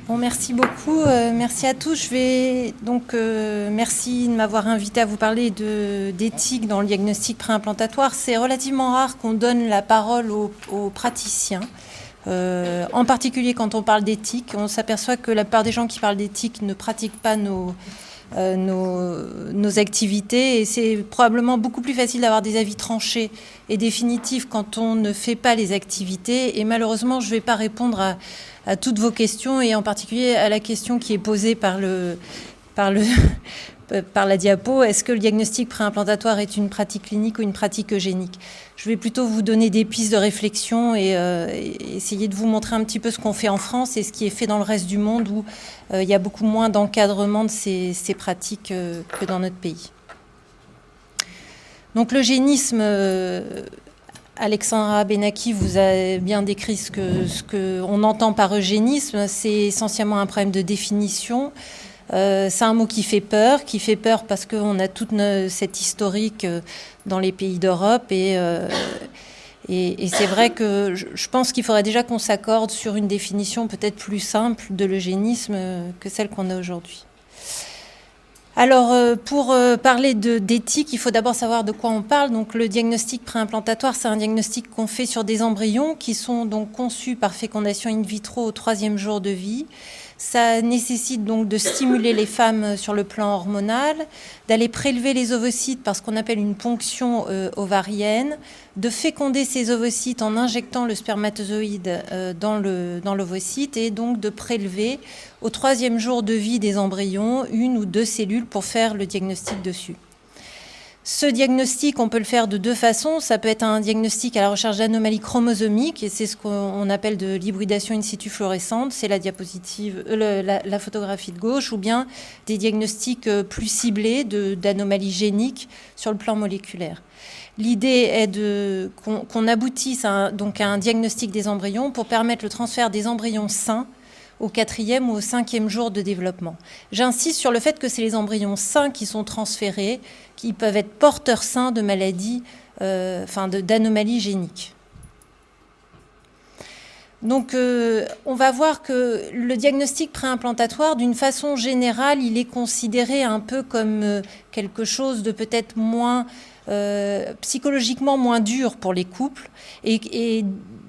Bon, merci beaucoup. Merci à tous. Merci de m'avoir invité à vous parler d'éthique dans le diagnostic préimplantatoire. C'est relativement rare qu'on donne la parole aux praticiens. En particulier quand on parle d'éthique, on s'aperçoit que la plupart des gens qui parlent d'éthique ne pratiquent pas nos activités, et c'est probablement beaucoup plus facile d'avoir des avis tranchés et définitifs quand on ne fait pas les activités. Et malheureusement, je ne vais pas répondre à toutes vos questions, et en particulier à la question qui est posée par la diapo: est-ce que le diagnostic préimplantatoire est une pratique clinique ou une pratique eugénique? Je vais plutôt vous donner des pistes de réflexion et essayer de vous montrer un petit peu ce qu'on fait en France et ce qui est fait dans le reste du monde, où il y a beaucoup moins d'encadrement de ces pratiques que dans notre pays. Donc l'eugénisme, Alexandra Benaki vous a bien décrit ce qu'on entend par eugénisme. C'est essentiellement un problème de définition. C'est un mot qui fait peur parce qu'on a toute cette historique dans les pays d'Europe, et c'est vrai que je pense qu'il faudrait déjà qu'on s'accorde sur une définition peut-être plus simple de l'eugénisme que celle qu'on a aujourd'hui. Alors, pour parler d'éthique, il faut d'abord savoir de quoi on parle. Donc, le diagnostic préimplantatoire, c'est un diagnostic qu'on fait sur des embryons qui sont donc conçus par fécondation in vitro au 3e jour de vie. Ça nécessite donc de stimuler les femmes sur le plan hormonal, d'aller prélever les ovocytes par ce qu'on appelle une ponction ovarienne, de féconder ces ovocytes en injectant le spermatozoïde dans l'ovocyte, et donc de prélever au 3e jour de vie des embryons 1 ou 2 cellules pour faire le diagnostic dessus. Ce diagnostic, on peut le faire de 2 façons. Ça peut être un diagnostic à la recherche d'anomalies chromosomiques, et c'est ce qu'on appelle de l'hybridation in situ fluorescente, c'est la diapositive, la photographie de gauche, ou bien des diagnostics plus ciblés d'anomalies géniques sur le plan moléculaire. L'idée est qu'on aboutisse donc à un diagnostic des embryons pour permettre le transfert des embryons sains au 4e ou au 5e jour de développement. J'insiste sur le fait que c'est les embryons sains qui sont transférés, qui peuvent être porteurs sains de maladies, d'anomalies géniques. Donc, on va voir que le diagnostic préimplantatoire, d'une façon générale, il est considéré un peu comme quelque chose de peut-être moins psychologiquement moins dur pour les couples, et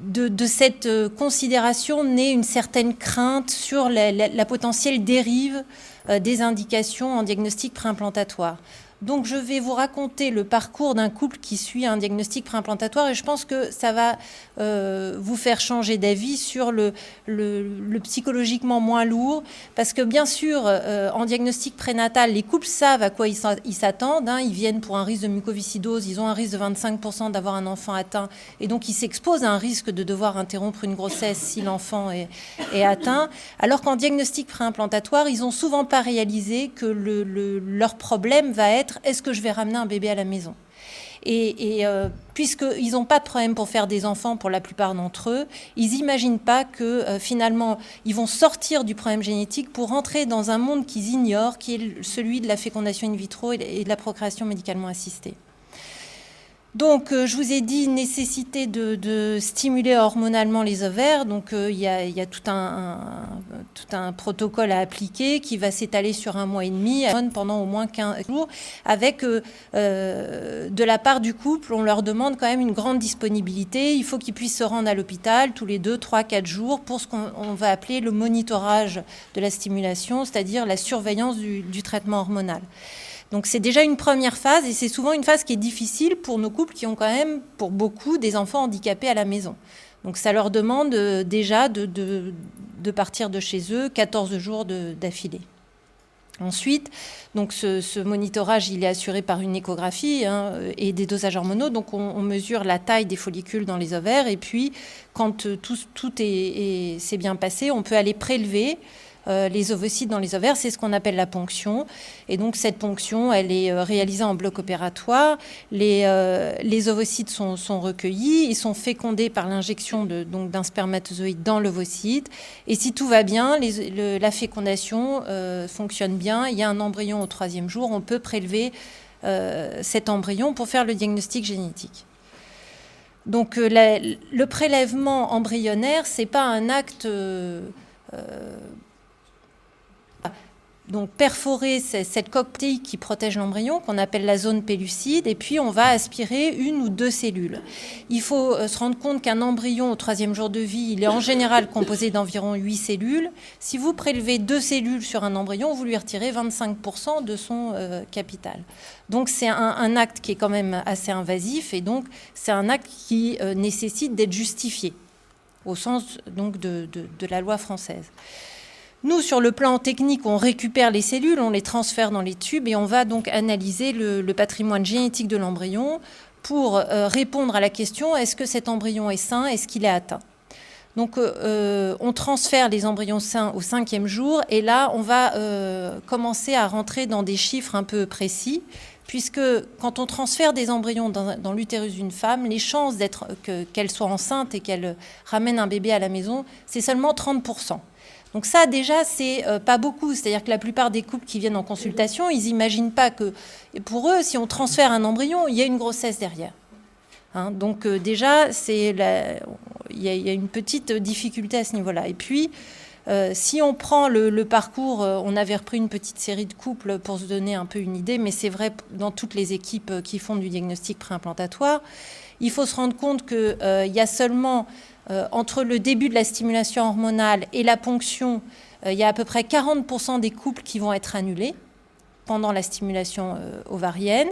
de cette considération naît une certaine crainte sur la potentielle dérive des indications en diagnostic préimplantatoire. Donc je vais vous raconter le parcours d'un couple qui suit un diagnostic préimplantatoire, et je pense que ça va vous faire changer d'avis sur le psychologiquement moins lourd, parce que bien sûr, en diagnostic prénatal, les couples savent à quoi ils s'attendent. Ils viennent pour un risque de mucoviscidose, ils ont un risque de 25% d'avoir un enfant atteint, et donc ils s'exposent à un risque de devoir interrompre une grossesse si l'enfant est atteint, alors qu'en diagnostic préimplantatoire, ils n'ont souvent pas réalisé que leur problème va être: est-ce que je vais ramener un bébé à la maison? Et puisqu'ils n'ont pas de problème pour faire des enfants pour la plupart d'entre eux, ils n'imaginent pas que finalement, ils vont sortir du problème génétique pour entrer dans un monde qu'ils ignorent, qui est celui de la fécondation in vitro et de la procréation médicalement assistée. Donc, je vous ai dit nécessité de stimuler hormonalement les ovaires. Donc, il y a tout un protocole à appliquer qui va s'étaler sur 1 mois et demi, pendant au moins 15 jours, avec de la part du couple, on leur demande quand même une grande disponibilité. Il faut qu'ils puissent se rendre à l'hôpital tous les 2, 3, 4 jours pour ce qu'on va appeler le monitorage de la stimulation, c'est-à-dire la surveillance du traitement hormonal. Donc c'est déjà une première phase, et c'est souvent une phase qui est difficile pour nos couples qui ont quand même, pour beaucoup, des enfants handicapés à la maison. Donc ça leur demande déjà de partir de chez eux 14 jours d'affilée. Ensuite, donc ce monitorage, il est assuré par une échographie et des dosages hormonaux. Donc on mesure la taille des follicules dans les ovaires, et puis quand tout s'est bien passé, on peut aller prélever les ovocytes dans les ovaires. C'est ce qu'on appelle la ponction. Et donc cette ponction, elle est réalisée en bloc opératoire. Les ovocytes sont recueillis, ils sont fécondés par l'injection d'un spermatozoïde dans l'ovocyte. Et si tout va bien, la fécondation fonctionne bien, il y a un embryon au 3e jour, on peut prélever cet embryon pour faire le diagnostic génétique. Donc le prélèvement embryonnaire, c'est pas un acte donc perforer cette coque qui protège l'embryon, qu'on appelle la zone pellucide, et puis on va aspirer 1 ou 2 cellules. Il faut se rendre compte qu'un embryon au 3e jour de vie, il est en général composé d'environ 8 cellules. Si vous prélevez 2 cellules sur un embryon, vous lui retirez 25% de son capital. Donc c'est un acte qui est quand même assez invasif, et donc c'est un acte qui nécessite d'être justifié, au sens donc de la loi française. Nous, sur le plan technique, on récupère les cellules, on les transfère dans les tubes et on va donc analyser le patrimoine génétique de l'embryon pour répondre à la question, est-ce que cet embryon est sain, est-ce qu'il est atteint? Donc on transfère les embryons sains au 5e jour et là, on va commencer à rentrer dans des chiffres un peu précis, puisque quand on transfère des embryons dans l'utérus d'une femme, les chances qu'elle soit enceinte et qu'elle ramène un bébé à la maison, c'est seulement 30%. Donc ça, déjà, c'est pas beaucoup. C'est-à-dire que la plupart des couples qui viennent en consultation, ils n'imaginent pas que, pour eux, si on transfère un embryon, il y a une grossesse derrière. Hein, donc déjà, il y a une petite difficulté à ce niveau-là. Et puis, si on prend le parcours, on avait repris une petite série de couples pour se donner un peu une idée, mais c'est vrai dans toutes les équipes qui font du diagnostic préimplantatoire. Il faut se rendre compte qu'il y a seulement... entre le début de la stimulation hormonale et la ponction, il y a à peu près 40% des couples qui vont être annulés pendant la stimulation ovarienne.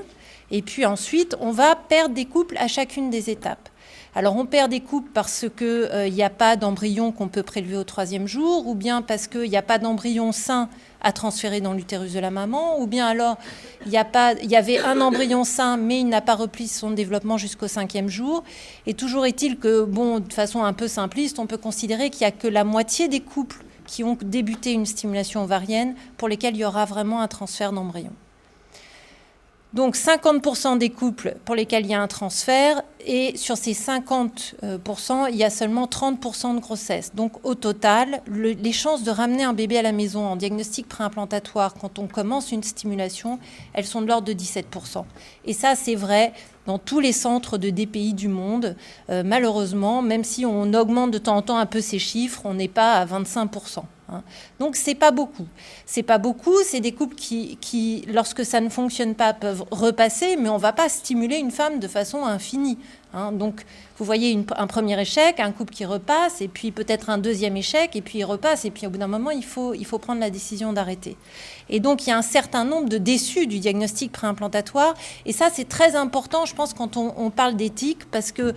Et puis ensuite, on va perdre des couples à chacune des étapes. Alors on perd des couples parce qu'il n'y a pas d'embryon qu'on peut prélever au 3e jour, ou bien parce qu'il n'y a pas d'embryon sain à transférer dans l'utérus de la maman, ou bien alors il y avait un embryon sain mais il n'a pas repris son développement jusqu'au 5e jour. Et toujours est-il que, bon, de façon un peu simpliste, on peut considérer qu'il n'y a que la moitié des couples qui ont débuté une stimulation ovarienne pour lesquels il y aura vraiment un transfert d'embryon. Donc 50% des couples pour lesquels il y a un transfert, et sur ces 50%, il y a seulement 30% de grossesse. Donc au total, les chances de ramener un bébé à la maison en diagnostic préimplantatoire quand on commence une stimulation, elles sont de l'ordre de 17%. Et ça, c'est vrai dans tous les centres de DPI du monde. Malheureusement, même si on augmente de temps en temps un peu ces chiffres, on n'est pas à 25%. Donc c'est pas beaucoup. C'est pas beaucoup, c'est des couples qui, lorsque ça ne fonctionne pas, peuvent repasser, mais on ne va pas stimuler une femme de façon infinie. Donc vous voyez un premier échec, un couple qui repasse, et puis peut-être un deuxième échec, et puis il repasse, et puis au bout d'un moment, il faut prendre la décision d'arrêter. Et donc il y a un certain nombre de déçus du diagnostic préimplantatoire, et ça c'est très important, je pense, quand on parle d'éthique, parce que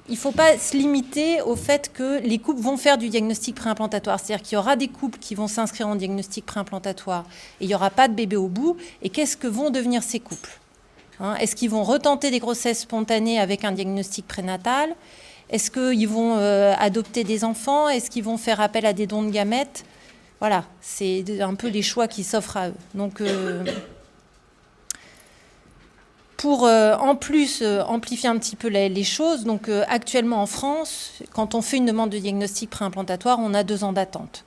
il ne faut pas se limiter au fait que les couples vont faire du diagnostic préimplantatoire. C'est-à-dire qu'il y aura des couples qui vont s'inscrire en diagnostic préimplantatoire et il n'y aura pas de bébé au bout. Et qu'est-ce que vont devenir ces couples? Est-ce qu'ils vont retenter des grossesses spontanées avec un diagnostic prénatal? Est-ce qu'ils vont adopter des enfants? Est-ce qu'ils vont faire appel à des dons de gamètes? Voilà, c'est un peu les choix qui s'offrent à eux. Donc... Pour en plus amplifier un petit peu les choses, donc actuellement en France, quand on fait une demande de diagnostic préimplantatoire, on a 2 ans d'attente.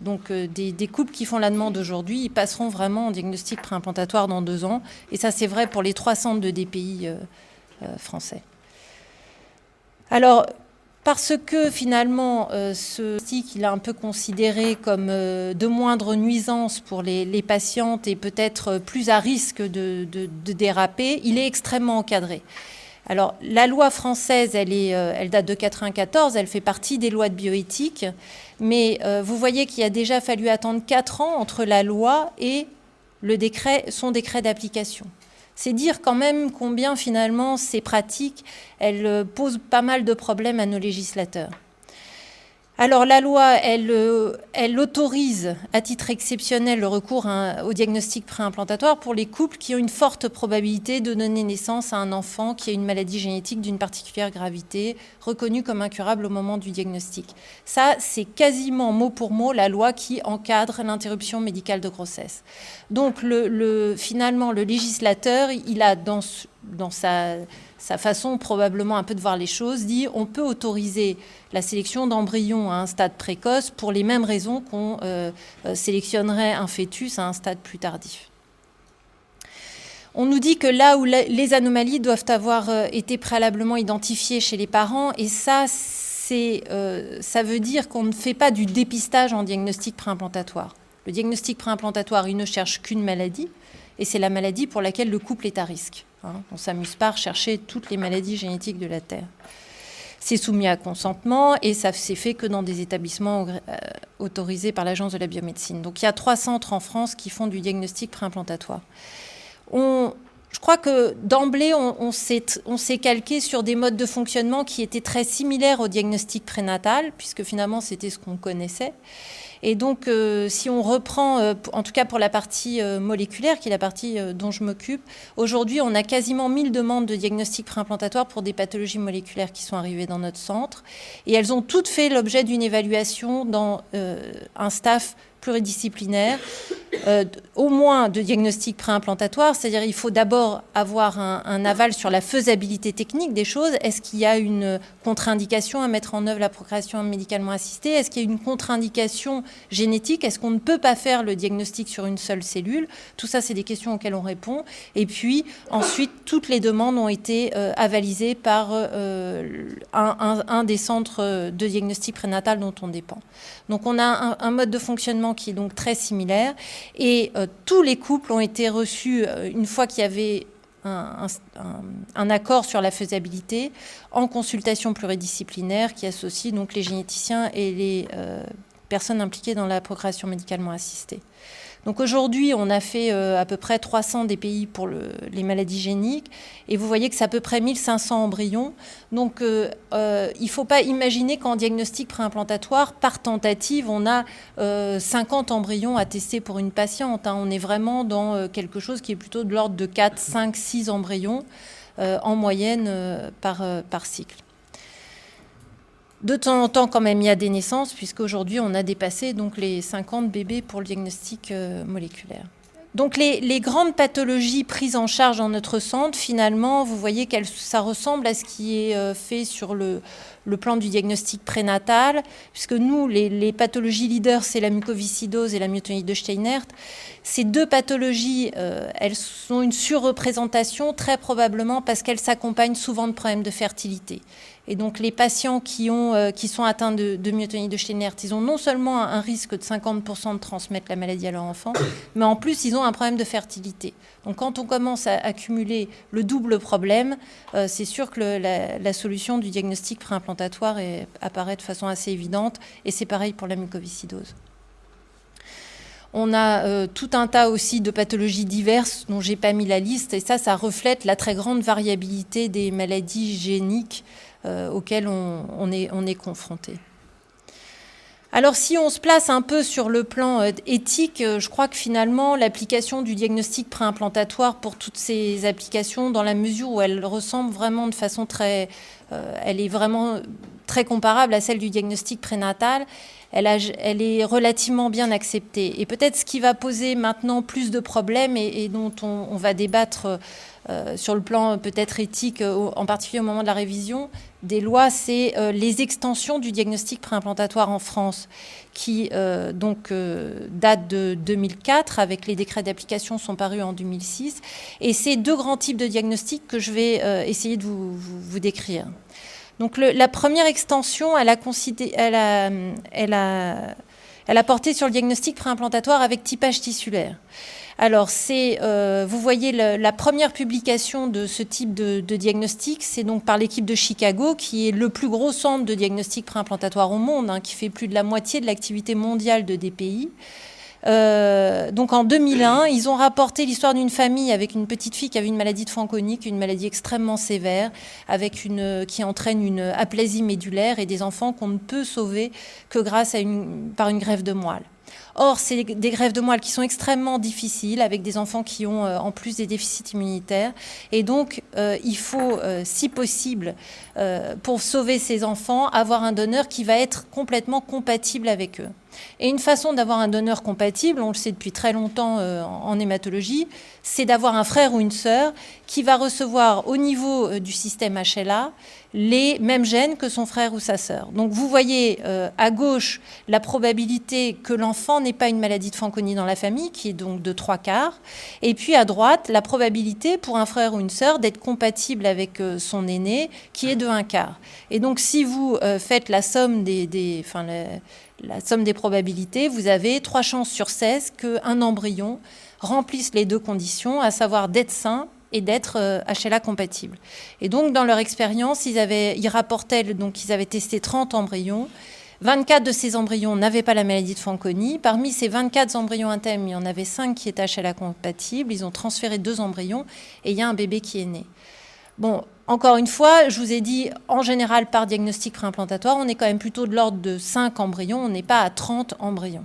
Donc des couples qui font la demande aujourd'hui, ils passeront vraiment en diagnostic préimplantatoire dans 2 ans. Et ça, c'est vrai pour les 3 centres de DPI français. Alors, parce que finalement, ce diagnostic, il est un peu considéré comme de moindre nuisance pour les patientes et peut-être plus à risque de déraper, il est extrêmement encadré. Alors, la loi française, elle date de 1994, elle fait partie des lois de bioéthique, mais vous voyez qu'il a déjà fallu attendre 4 ans entre la loi et son décret d'application. C'est dire quand même combien finalement ces pratiques, elles posent pas mal de problèmes à nos législateurs. Alors la loi, elle autorise à titre exceptionnel le recours au diagnostic préimplantatoire pour les couples qui ont une forte probabilité de donner naissance à un enfant qui a une maladie génétique d'une particulière gravité, reconnue comme incurable au moment du diagnostic. Ça, c'est quasiment mot pour mot la loi qui encadre l'interruption médicale de grossesse. Donc finalement, le législateur, il a dans sa façon probablement un peu de voir les choses, dit on peut autoriser la sélection d'embryons à un stade précoce pour les mêmes raisons qu'on sélectionnerait un fœtus à un stade plus tardif. On nous dit que là où les anomalies doivent avoir été préalablement identifiées chez les parents, et ça veut dire qu'on ne fait pas du dépistage en diagnostic préimplantatoire. Le diagnostic préimplantatoire, il ne cherche qu'une maladie, et c'est la maladie pour laquelle le couple est à risque. On ne s'amuse pas à rechercher toutes les maladies génétiques de la Terre. C'est soumis à consentement et ça s'est fait que dans des établissements autorisés par l'Agence de la biomédecine. Donc il y a 3 centres en France qui font du diagnostic préimplantatoire. Je crois que d'emblée, on s'est calqué sur des modes de fonctionnement qui étaient très similaires au diagnostic prénatal, puisque finalement c'était ce qu'on connaissait. Et donc, si on reprend, en tout cas pour la partie moléculaire, qui est la partie dont je m'occupe, aujourd'hui, on a quasiment 1000 demandes de diagnostic préimplantatoire pour des pathologies moléculaires qui sont arrivées dans notre centre. Et elles ont toutes fait l'objet d'une évaluation dans un staff pluridisciplinaire, au moins de diagnostic préimplantatoire, c'est-à-dire il faut d'abord avoir un aval sur la faisabilité technique des choses. Est-ce qu'il y a une contre-indication à mettre en œuvre la procréation médicalement assistée? Est-ce qu'il y a une contre-indication génétique? Est-ce qu'on ne peut pas faire le diagnostic sur une seule cellule? Tout ça, c'est des questions auxquelles on répond. Et puis, ensuite, toutes les demandes ont été avalisées par un des centres de diagnostic prénatal dont on dépend. Donc, on a un mode de fonctionnement qui est donc très similaire. Et tous les couples ont été reçus, une fois qu'il y avait un accord sur la faisabilité, en consultation pluridisciplinaire qui associe donc les généticiens et les personnes impliquées dans la procréation médicalement assistée. Donc aujourd'hui, on a fait à peu près 300 DPI pour les maladies géniques, et vous voyez que c'est à peu près 1500 embryons. Donc il ne faut pas imaginer qu'en diagnostic préimplantatoire, par tentative, on a 50 embryons à tester pour une patiente. On est vraiment dans quelque chose qui est plutôt de l'ordre de 4, 5, 6 embryons en moyenne par cycle. De temps en temps, quand même, il y a des naissances, puisqu'aujourd'hui, on a dépassé donc, les 50 bébés pour le diagnostic moléculaire. Donc, les grandes pathologies prises en charge dans notre centre, finalement, vous voyez que ça ressemble à ce qui est fait sur le plan du diagnostic prénatal, puisque nous, les pathologies leaders, c'est la mucoviscidose et la myotonie de Steinert. Ces deux pathologies, elles ont une surreprésentation, très probablement parce qu'elles s'accompagnent souvent de problèmes de fertilité. Et donc, les patients qui sont atteints de myotonie de Steinert, ils ont non seulement un risque de 50% de transmettre la maladie à leur enfant, mais en plus, ils ont un problème de fertilité. Donc, quand on commence à accumuler le double problème, c'est sûr que la solution du diagnostic préimplantatoire apparaît de façon assez évidente. Et c'est pareil pour la mucoviscidose. On a tout un tas aussi de pathologies diverses dont je n'ai pas mis la liste. Et ça reflète la très grande variabilité des maladies géniques auxquelles on est confronté. Alors si on se place un peu sur le plan éthique, je crois que finalement l'application du diagnostic préimplantatoire pour toutes ces applications, dans la mesure où elle ressemble vraiment de façon elle est vraiment très comparable à celle du diagnostic prénatal, elle est relativement bien acceptée. Et peut-être ce qui va poser maintenant plus de problèmes et dont on va débattre sur le plan peut-être éthique, en particulier au moment de la révision des lois, c'est les extensions du diagnostic préimplantatoire en France, qui date de 2004, avec les décrets d'application sont parus en 2006. Et c'est deux grands types de diagnostics que je vais essayer de vous décrire. Donc la première extension, elle a porté sur le diagnostic préimplantatoire avec typage tissulaire. Alors, vous voyez la première publication de ce type de diagnostic, c'est donc par l'équipe de Chicago, qui est le plus gros centre de diagnostic préimplantatoire au monde, qui fait plus de la moitié de l'activité mondiale de DPI. Donc en 2001, ils ont rapporté l'histoire d'une famille avec une petite fille qui avait une maladie de Fanconi, une maladie extrêmement sévère, qui entraîne une aplasie médulaire et des enfants qu'on ne peut sauver que par une greffe de moelle. Or, c'est des greffes de moelle qui sont extrêmement difficiles, avec des enfants qui ont en plus des déficits immunitaires. Et donc, il faut, si possible, pour sauver ces enfants, avoir un donneur qui va être complètement compatible avec eux. Et une façon d'avoir un donneur compatible, on le sait depuis très longtemps en hématologie, c'est d'avoir un frère ou une sœur qui va recevoir au niveau du système HLA les mêmes gènes que son frère ou sa sœur. Donc vous voyez à gauche la probabilité que l'enfant n'ait pas une maladie de Fanconi dans la famille, qui est donc de 3/4. Et puis à droite, la probabilité pour un frère ou une sœur d'être compatible avec son aîné, qui est de 1/4. Et donc si vous faites la somme la somme des probabilités, vous avez 3 chances sur 16 qu'un embryon remplisse les deux conditions, à savoir d'être sain et d'être HLA compatible. Et donc, dans leur expérience, ils rapportaient qu'ils avaient testé 30 embryons. 24 de ces embryons n'avaient pas la maladie de Fanconi. Parmi ces 24 embryons intèmes, il y en avait 5 qui étaient HLA compatibles. Ils ont transféré 2 embryons et il y a un bébé qui est né. Bon, encore une fois, je vous ai dit, en général, par diagnostic préimplantatoire, on est quand même plutôt de l'ordre de 5 embryons. On n'est pas à 30 embryons.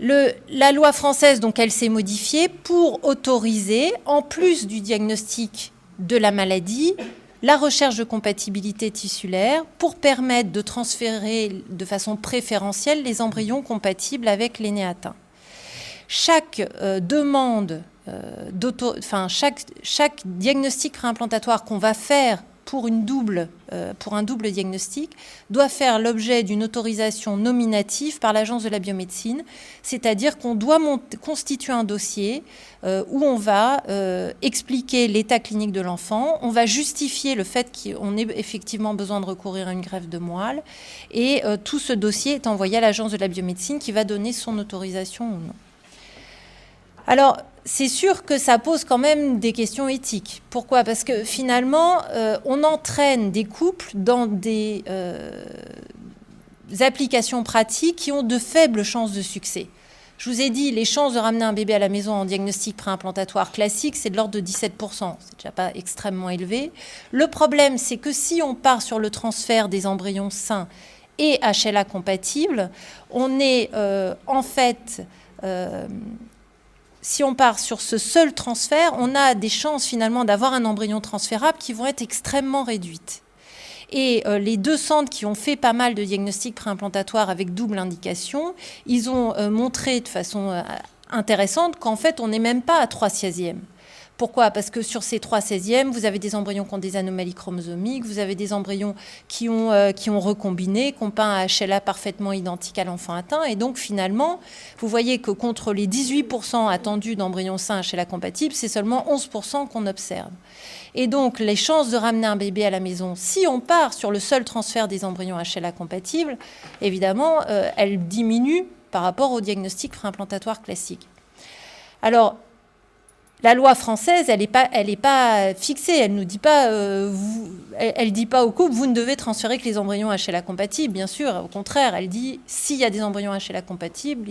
La loi française, donc, elle s'est modifiée pour autoriser, en plus du diagnostic de la maladie, la recherche de compatibilité tissulaire pour permettre de transférer de façon préférentielle les embryons compatibles avec l'aîné atteint. Chaque demande, chaque diagnostic préimplantatoire qu'on va faire pour un double diagnostic doit faire l'objet d'une autorisation nominative par l'Agence de la biomédecine, c'est-à-dire qu'on doit constituer un dossier où on va expliquer l'état clinique de l'enfant, on va justifier le fait qu'on ait effectivement besoin de recourir à une greffe de moelle, et tout ce dossier est envoyé à l'Agence de la biomédecine qui va donner son autorisation ou non. Alors, c'est sûr que ça pose quand même des questions éthiques. Pourquoi ? Parce que finalement, on entraîne des couples dans des applications pratiques qui ont de faibles chances de succès. Je vous ai dit, les chances de ramener un bébé à la maison en diagnostic préimplantatoire classique, c'est de l'ordre de 17%. C'est déjà pas extrêmement élevé. Le problème, c'est que si on part sur le transfert des embryons sains et HLA compatibles, on est en fait... si on part sur ce seul transfert, on a des chances finalement d'avoir un embryon transférable qui vont être extrêmement réduites. Et les 2 centres qui ont fait pas mal de diagnostics préimplantatoires avec double indication, ils ont montré de façon intéressante qu'en fait, on n'est même pas à 3/16e. Pourquoi ? Parce que sur ces 3/16e, vous avez des embryons qui ont des anomalies chromosomiques, vous avez des embryons qui ont recombiné, qui n'ont pas un HLA parfaitement identique à l'enfant atteint. Et donc, finalement, vous voyez que contre les 18% attendus d'embryons sains HLA compatibles, c'est seulement 11% qu'on observe. Et donc, les chances de ramener un bébé à la maison, si on part sur le seul transfert des embryons HLA compatibles, évidemment, elles diminuent par rapport au diagnostic préimplantatoire classique. Alors, la loi française, elle est pas fixée. Elle nous dit pas, elle dit pas au couple, vous ne devez transférer que les embryons HLA compatibles. Bien sûr, au contraire, elle dit, s'il y a des embryons HLA compatibles,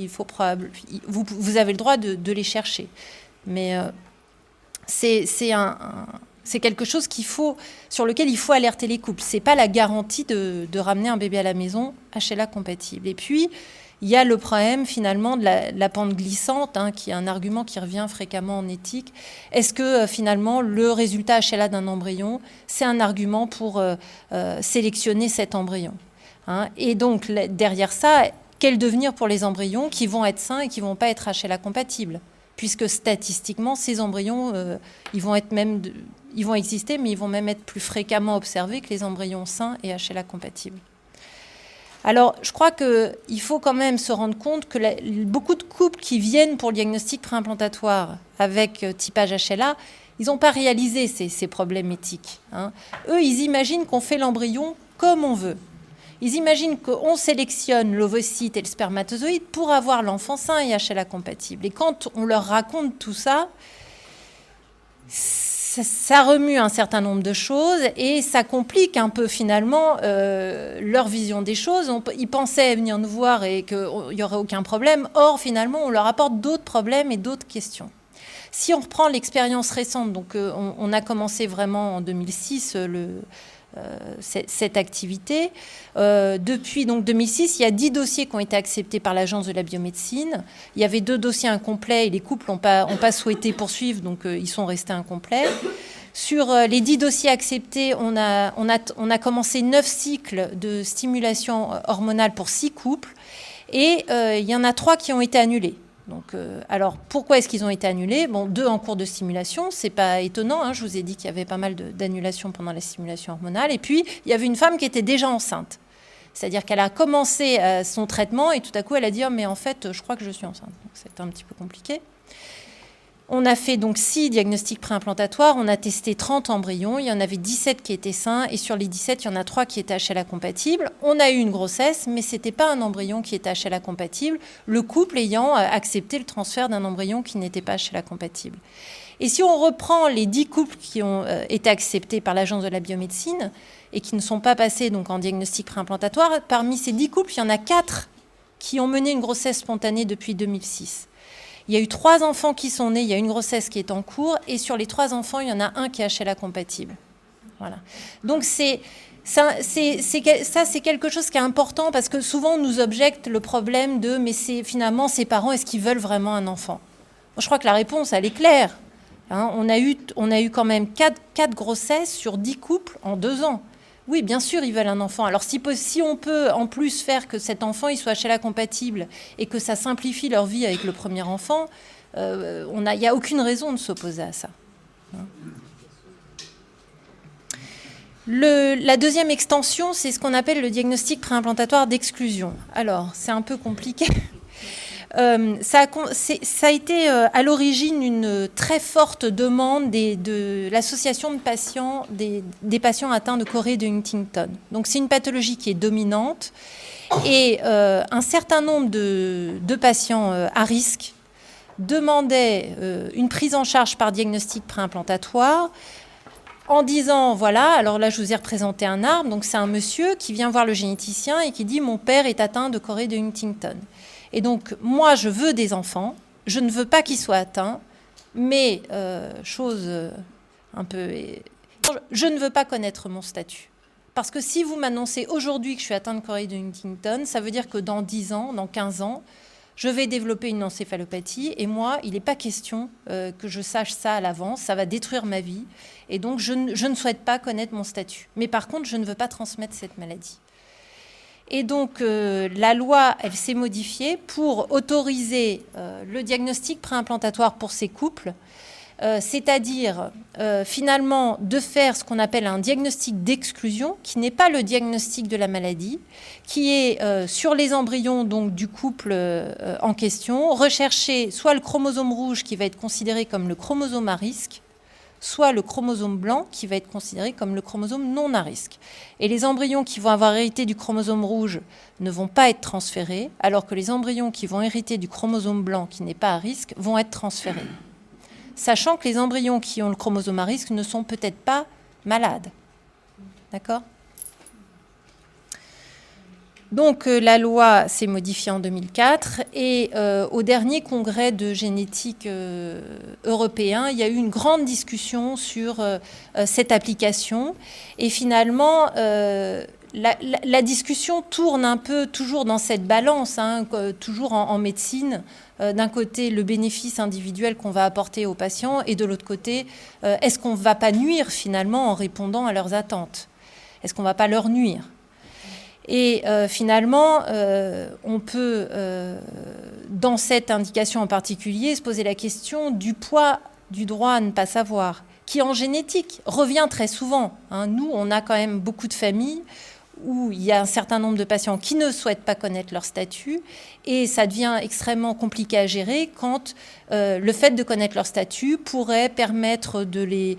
vous avez le droit de les chercher. Mais c'est quelque chose sur lequel il faut alerter les couples. C'est pas la garantie de ramener un bébé à la maison HLA compatible. Et puis, il y a le problème finalement de la pente glissante, qui est un argument qui revient fréquemment en éthique. Est-ce que finalement le résultat HLA d'un embryon, c'est un argument pour sélectionner cet embryon, Et donc derrière ça, quel devenir pour les embryons qui vont être sains et qui ne vont pas être HLA compatibles ? Puisque statistiquement, ces embryons, ils vont exister, mais ils vont même être plus fréquemment observés que les embryons sains et HLA compatibles. Alors, je crois qu'il faut quand même se rendre compte que beaucoup de couples qui viennent pour le diagnostic préimplantatoire avec typage HLA, ils n'ont pas réalisé ces problèmes éthiques. Eux, ils imaginent qu'on fait l'embryon comme on veut. Ils imaginent qu'on sélectionne l'ovocyte et le spermatozoïde pour avoir l'enfant sain et HLA compatible. Et quand on leur raconte tout ça, ça remue un certain nombre de choses et ça complique un peu finalement leur vision des choses. Ils pensaient venir nous voir et qu'il n'y aurait aucun problème. Or, finalement, on leur apporte d'autres problèmes et d'autres questions. Si on reprend l'expérience récente, donc on a commencé vraiment en 2006 cette activité. Depuis donc 2006, il y a 10 dossiers qui ont été acceptés par l'Agence de la biomédecine. Il y avait 2 dossiers incomplets et les couples n'ont pas souhaité poursuivre, donc ils sont restés incomplets. Sur les 10 dossiers acceptés, on a commencé 9 cycles de stimulation hormonale pour 6 couples et il y en a 3 qui ont été annulés. Donc, alors, pourquoi est-ce qu'ils ont été annulés? Bon, 2 en cours de stimulation, c'est pas étonnant. Hein, je vous ai dit qu'il y avait pas mal d'annulations pendant la stimulation hormonale. Et puis, il y avait une femme qui était déjà enceinte. C'est-à-dire qu'elle a commencé son traitement et tout à coup, elle a dit « Oh, mais en fait, je crois que je suis enceinte ». Donc, c'était un petit peu compliqué. On a fait donc 6 diagnostics préimplantatoires, on a testé 30 embryons, il y en avait 17 qui étaient sains et sur les 17, il y en a 3 qui étaient HLA compatibles. On a eu une grossesse, mais ce n'était pas un embryon qui était HLA compatible, le couple ayant accepté le transfert d'un embryon qui n'était pas HLA compatible. Et si on reprend les 10 couples qui ont été acceptés par l'Agence de la biomédecine et qui ne sont pas passés donc, en diagnostic préimplantatoire, parmi ces 10 couples, il y en a 4 qui ont mené une grossesse spontanée depuis 2006. Il y a eu 3 enfants qui sont nés, il y a une grossesse qui est en cours, et sur les 3 enfants, il y en a un qui est HLA compatible. Voilà. Donc c'est quelque chose qui est important parce que souvent on nous objecte le problème de mais c'est finalement ces parents, est-ce qu'ils veulent vraiment un enfant? Moi, je crois que la réponse, elle est claire. Hein, on a eu quand même 4 grossesses sur 10 couples en 2 ans. Oui, bien sûr, ils veulent un enfant. Alors, si on peut en plus faire que cet enfant il soit HLA compatible et que ça simplifie leur vie avec le premier enfant, il n'y a aucune raison de s'opposer à ça. La deuxième extension, c'est ce qu'on appelle le diagnostic préimplantatoire d'exclusion. Alors, c'est un peu compliqué. Ça a été à l'origine une très forte demande de l'association de patients, des patients atteints de chorée de Huntington. Donc c'est une pathologie qui est dominante et un certain nombre de patients à risque demandaient une prise en charge par diagnostic préimplantatoire en disant, voilà, alors là je vous ai représenté un arbre, donc c'est un monsieur qui vient voir le généticien et qui dit « mon père est atteint de chorée de Huntington ». Et donc, moi, je veux des enfants, je ne veux pas qu'ils soient atteints, mais, chose un peu... je ne veux pas connaître mon statut. Parce que si vous m'annoncez aujourd'hui que je suis atteinte de chorée de Huntington, ça veut dire que dans 10 ans, dans 15 ans, je vais développer une encéphalopathie, et moi, il n'est pas question que je sache ça à l'avance, ça va détruire ma vie, et donc je ne souhaite pas connaître mon statut. Mais par contre, je ne veux pas transmettre cette maladie. Et donc, la loi, elle s'est modifiée pour autoriser le diagnostic préimplantatoire pour ces couples, c'est-à-dire, finalement, de faire ce qu'on appelle un diagnostic d'exclusion, qui n'est pas le diagnostic de la maladie, qui est sur les embryons donc, du couple en question, rechercher soit le chromosome rouge qui va être considéré comme le chromosome à risque, soit le chromosome blanc qui va être considéré comme le chromosome non à risque. Et les embryons qui vont avoir hérité du chromosome rouge ne vont pas être transférés, alors que les embryons qui vont hériter du chromosome blanc qui n'est pas à risque vont être transférés. Sachant que les embryons qui ont le chromosome à risque ne sont peut-être pas malades. D'accord ? Donc la loi s'est modifiée en 2004 et au dernier congrès de génétique européen, il y a eu une grande discussion sur cette application et finalement la discussion tourne un peu toujours dans cette balance, hein, toujours en médecine. D'un côté, le bénéfice individuel qu'on va apporter aux patients et de l'autre côté, est-ce qu'on ne va pas nuire finalement en répondant à leurs attentes? Est-ce qu'on ne va pas leur nuire? Et finalement, on peut, dans cette indication en particulier, se poser la question du poids du droit à ne pas savoir, qui en génétique revient très souvent. Hein. Nous, on a quand même beaucoup de familles où il y a un certain nombre de patients qui ne souhaitent pas connaître leur statut et ça devient extrêmement compliqué à gérer quand le fait de connaître leur statut pourrait permettre de les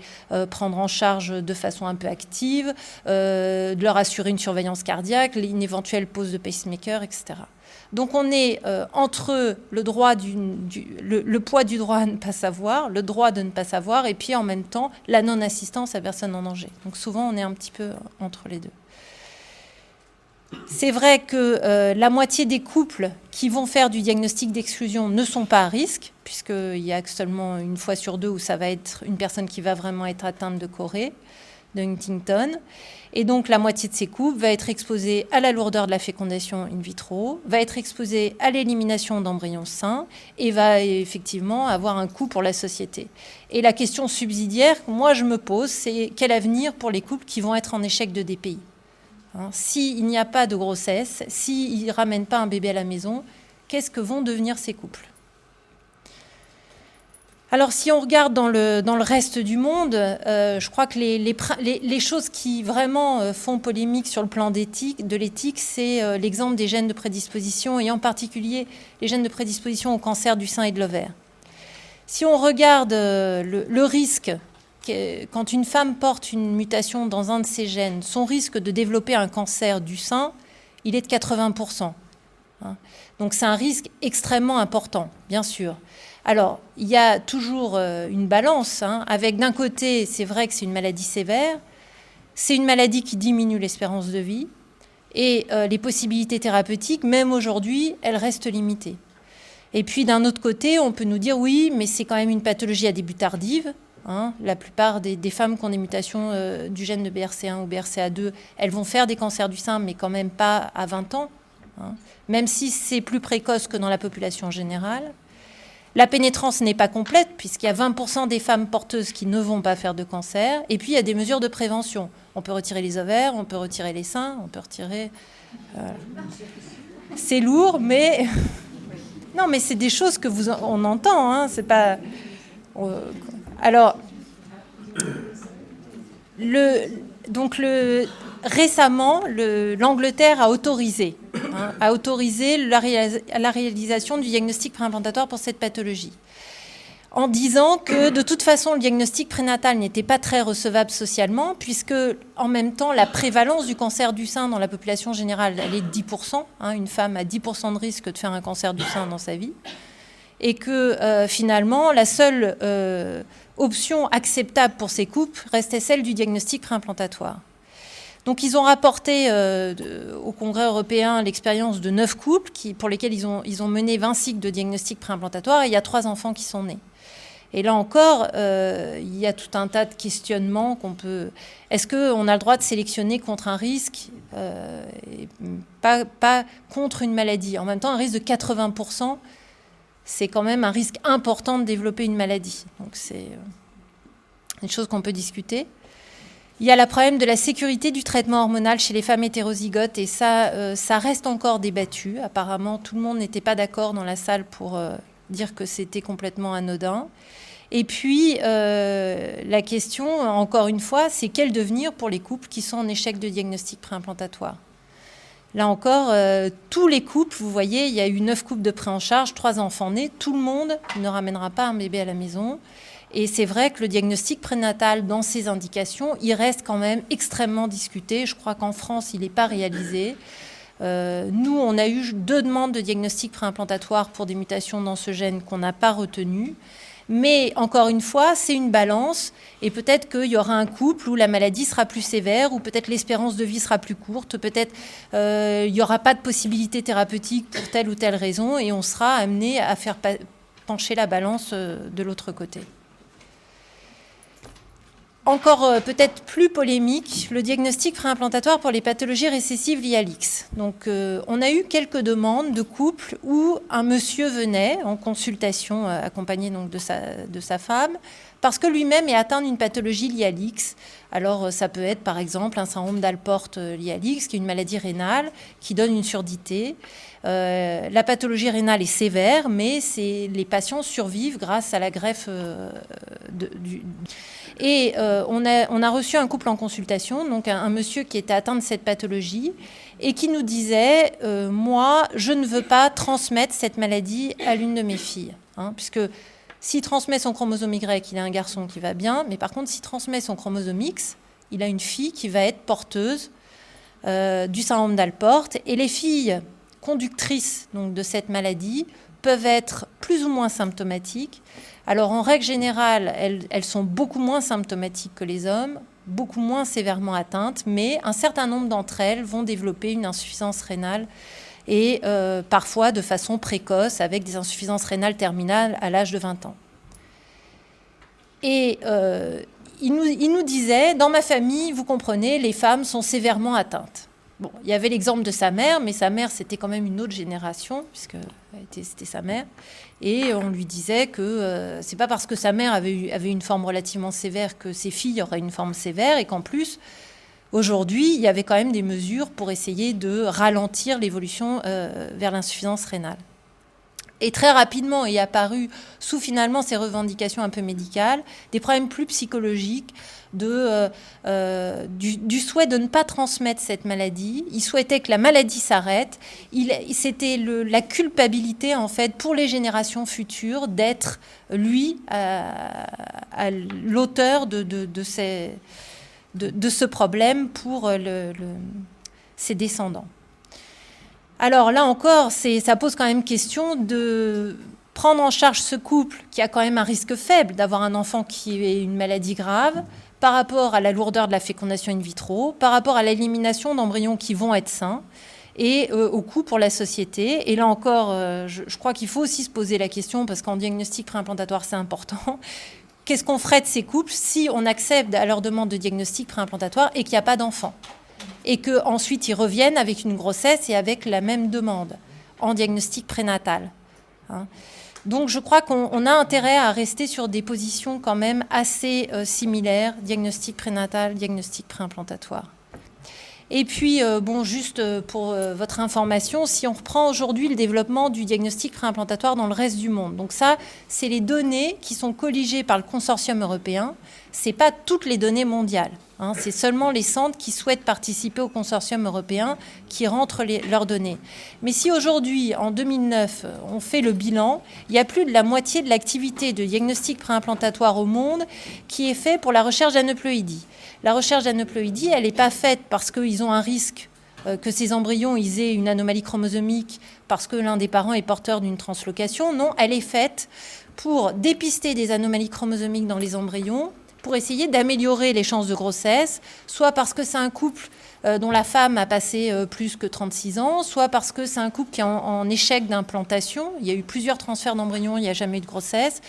prendre en charge de façon un peu active, de leur assurer une surveillance cardiaque, une éventuelle pose de pacemaker, etc. Donc on est entre le droit le poids du droit à ne pas savoir, le droit de ne pas savoir et puis en même temps la non-assistance à personne en danger. Donc souvent on est un petit peu entre les deux. C'est vrai que la moitié des couples qui vont faire du diagnostic d'exclusion ne sont pas à risque, puisqu'il y a seulement une fois sur 2 où ça va être une personne qui va vraiment être atteinte de chorée, de Huntington. Et donc la moitié de ces couples va être exposée à la lourdeur de la fécondation in vitro, va être exposée à l'élimination d'embryons sains et va effectivement avoir un coût pour la société. Et la question subsidiaire que moi je me pose, c'est quel avenir pour les couples qui vont être en échec de DPI? S'il n'y a pas de grossesse, s'ils ne ramènent pas un bébé à la maison, qu'est-ce que vont devenir ces couples? Alors, si on regarde dans le reste du monde, je crois que les choses qui vraiment font polémique sur le plan de l'éthique, c'est l'exemple des gènes de prédisposition, et en particulier les gènes de prédisposition au cancer du sein et de l'ovaire. Si on regarde le risque, quand une femme porte une mutation dans un de ces gènes, son risque de développer un cancer du sein, il est de 80%. Donc c'est un risque extrêmement important, bien sûr. Alors, il y a toujours une balance, avec d'un côté, c'est vrai que c'est une maladie sévère, c'est une maladie qui diminue l'espérance de vie, et les possibilités thérapeutiques, même aujourd'hui, elles restent limitées. Et puis d'un autre côté, on peut nous dire, oui, mais c'est quand même une pathologie à début tardif. La plupart des femmes qui ont des mutations du gène de BRCA1 ou BRCA2, elles vont faire des cancers du sein, mais quand même pas à 20 ans, même si c'est plus précoce que dans la population générale. La pénétrance n'est pas complète, puisqu'il y a 20% des femmes porteuses qui ne vont pas faire de cancer. Et puis, il y a des mesures de prévention. On peut retirer les ovaires, on peut retirer les seins, on peut retirer... C'est lourd, mais... Non, mais c'est des choses que on entend. C'est pas... Alors, récemment, l'Angleterre a autorisé la réalisation du diagnostic préimplantatoire pour cette pathologie, en disant que de toute façon le diagnostic prénatal n'était pas très recevable socialement, puisque en même temps la prévalence du cancer du sein dans la population générale, elle est de 10%. Une femme a 10% de risque de faire un cancer du sein dans sa vie, et que finalement la seule option acceptable pour ces couples restait celle du diagnostic préimplantatoire. Donc ils ont rapporté au Congrès européen l'expérience de 9 couples pour lesquels ils ont mené 20 cycles de diagnostic préimplantatoire, et il y a 3 enfants qui sont nés. Et là encore, il y a tout un tas de questionnements qu'on peut... Est-ce qu'on a le droit de sélectionner contre un risque et pas contre une maladie? En même temps, un risque de 80%, c'est quand même un risque important de développer une maladie. Donc c'est une chose qu'on peut discuter. Il y a le problème de la sécurité du traitement hormonal chez les femmes hétérozygotes, et ça reste encore débattu. Apparemment, tout le monde n'était pas d'accord dans la salle pour dire que c'était complètement anodin. Et puis, la question, encore une fois, c'est quel devenir pour les couples qui sont en échec de diagnostic préimplantatoire. Là encore, tous les couples, vous voyez, il y a eu 9 couples de pris en charge, 3 enfants nés. Tout le monde ne ramènera pas un bébé à la maison. Et c'est vrai que le diagnostic prénatal, dans ces indications, il reste quand même extrêmement discuté. Je crois qu'en France, il n'est pas réalisé. Nous, on a eu 2 demandes de diagnostic préimplantatoire pour des mutations dans ce gène qu'on n'a pas retenues. Mais encore une fois, c'est une balance, et peut-être qu'il y aura un couple où la maladie sera plus sévère, ou peut-être l'espérance de vie sera plus courte, peut-être il n'y aura pas de possibilité thérapeutique pour telle ou telle raison, et on sera amené à faire pencher la balance de l'autre côté. Encore peut-être plus polémique, le diagnostic préimplantatoire pour les pathologies récessives liées à l'X. Donc on a eu quelques demandes de couples où un monsieur venait en consultation accompagné donc de sa femme, parce que lui-même est atteint d'une pathologie liée à l'X. Alors ça peut être par exemple un syndrome d'Alport lié à l'X, qui est une maladie rénale qui donne une surdité. La pathologie rénale est sévère, mais les patients survivent grâce à la greffe Et on a reçu un couple en consultation, donc un monsieur qui était atteint de cette pathologie et qui nous disait moi, je ne veux pas transmettre cette maladie à l'une de mes filles, puisque s'il transmet son chromosome Y, il a un garçon qui va bien, mais par contre, s'il transmet son chromosome X, il a une fille qui va être porteuse du syndrome d'Alport. Et les filles conductrices donc, de cette maladie peuvent être plus ou moins symptomatiques. Alors, en règle générale, elles sont beaucoup moins symptomatiques que les hommes, beaucoup moins sévèrement atteintes, mais un certain nombre d'entre elles vont développer une insuffisance rénale, et parfois de façon précoce, avec des insuffisances rénales terminales à l'âge de 20 ans. Et il nous disait, dans ma famille, vous comprenez, les femmes sont sévèrement atteintes. Bon, il y avait l'exemple de sa mère, mais sa mère, c'était quand même une autre génération, puisque c'était sa mère. Et on lui disait que c'est pas parce que sa mère avait une forme relativement sévère que ses filles auraient une forme sévère, et qu'en plus, aujourd'hui, il y avait quand même des mesures pour essayer de ralentir l'évolution vers l'insuffisance rénale. Et très rapidement est apparu, sous finalement ces revendications un peu médicales, des problèmes plus psychologiques du souhait de ne pas transmettre cette maladie. Il souhaitait que la maladie s'arrête. C'était la culpabilité, en fait, pour les générations futures d'être, lui, à l'auteur de ce problème pour ses descendants. Alors là encore, ça pose quand même question de prendre en charge ce couple qui a quand même un risque faible d'avoir un enfant qui ait une maladie grave par rapport à la lourdeur de la fécondation in vitro, par rapport à l'élimination d'embryons qui vont être sains et au coût pour la société. Et là encore, je crois qu'il faut aussi se poser la question, parce qu'en diagnostic préimplantatoire, c'est important. Qu'est-ce qu'on ferait de ces couples si on accepte à leur demande de diagnostic préimplantatoire et qu'il n'y a pas d'enfant ? Et qu'ensuite ils reviennent avec une grossesse et avec la même demande en diagnostic prénatal. Donc je crois qu'on a intérêt à rester sur des positions quand même assez similaires, diagnostic prénatal, diagnostic préimplantatoire. Et puis, juste pour votre information, si on reprend aujourd'hui le développement du diagnostic préimplantatoire dans le reste du monde, donc ça, c'est les données qui sont colligées par le consortium européen, ce n'est pas toutes les données mondiales. C'est seulement les centres qui souhaitent participer au consortium européen qui rentrent leurs données. Mais si aujourd'hui, en 2009, on fait le bilan, il y a plus de la moitié de l'activité de diagnostic préimplantatoire au monde qui est fait pour la recherche d'aneuploïdie. La recherche d'aneuploïdie, elle n'est pas faite parce qu'ils ont un risque que ces embryons ils aient une anomalie chromosomique parce que l'un des parents est porteur d'une translocation. Non, elle est faite pour dépister des anomalies chromosomiques dans les embryons, pour essayer d'améliorer les chances de grossesse, soit parce que c'est un couple dont la femme a passé plus que 36 ans, soit parce que c'est un couple qui est en échec d'implantation, il y a eu plusieurs transferts d'embryons, il n'y a jamais eu de grossesse,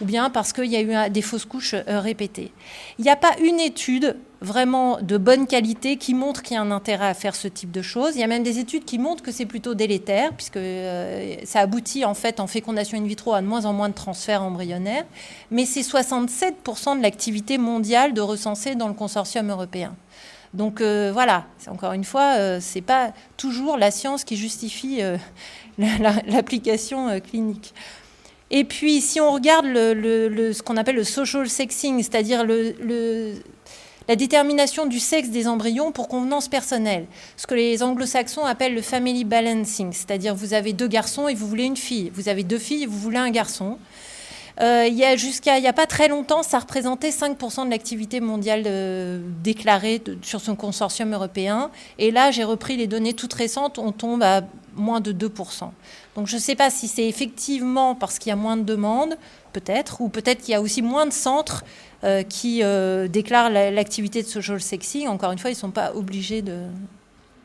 ou bien parce qu'il y a eu des fausses couches répétées. Il n'y a pas une étude vraiment de bonne qualité qui montre qu'il y a un intérêt à faire ce type de choses. Il y a même des études qui montrent que c'est plutôt délétère, puisque ça aboutit en fait en fécondation in vitro à de moins en moins de transferts embryonnaires, mais c'est 67% de l'activité mondiale de recensée dans le consortium européen. Donc voilà, encore une fois, ce n'est pas toujours la science qui justifie l'application clinique. Et puis, si on regarde ce qu'on appelle le social sexing, c'est-à-dire la détermination du sexe des embryons pour convenance personnelle, ce que les anglo-saxons appellent le family balancing, c'est-à-dire vous avez 2 garçons et vous voulez une fille, vous avez 2 filles et vous voulez un garçon. Il n'y a pas très longtemps, ça représentait 5% de l'activité mondiale déclarée sur son consortium européen. Et là, j'ai repris les données toutes récentes, on tombe à moins de 2%. Donc je ne sais pas si c'est effectivement parce qu'il y a moins de demandes, peut-être, ou peut-être qu'il y a aussi moins de centres qui déclarent l'activité de social sexing. Encore une fois, ils ne sont pas obligés de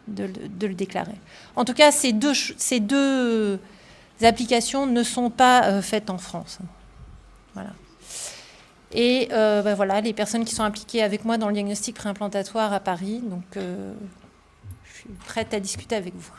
le déclarer. En tout cas, ces deux applications ne sont pas faites en France. Voilà. Et voilà, les personnes qui sont impliquées avec moi dans le diagnostic préimplantatoire à Paris. Donc, je suis prête à discuter avec vous.